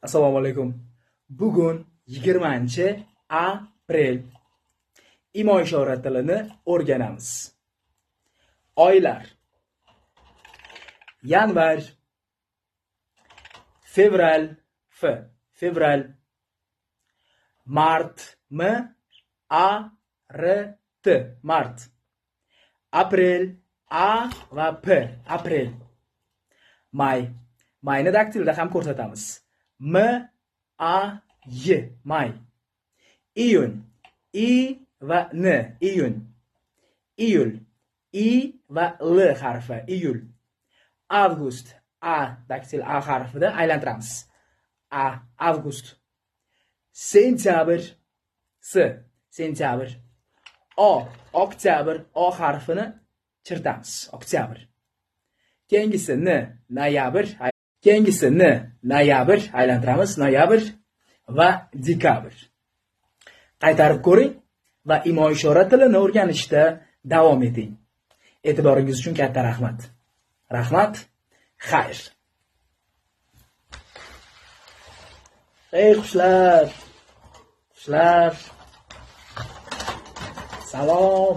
Assalomu alaykum. Bugun 20-aprel. Imo ishora tilini o'rganamiz. Oylar: yanvar, fevral, fevral, mart, mart, aprel, a va p, aprel, mayni daktilda ham ko'rsatamiz. M, A, Y, may. Iyun, I va N, iyun. Iyul, I va L harfi, iyul. Avgust, A daktil A harfida aylantiramiz. Avgust. Sentyabr, sentyabr. Oktyabr, O harfini chertamiz, oktyabr. Keyingisi noyabr, aylantiramiz, noyabr va dekabr. Qaytarib ko'ring va imo ishora tilini o'rganishda davom eting. E'tiboringiz uchun katta rahmat. Xayr. Ey qushlar. Salom.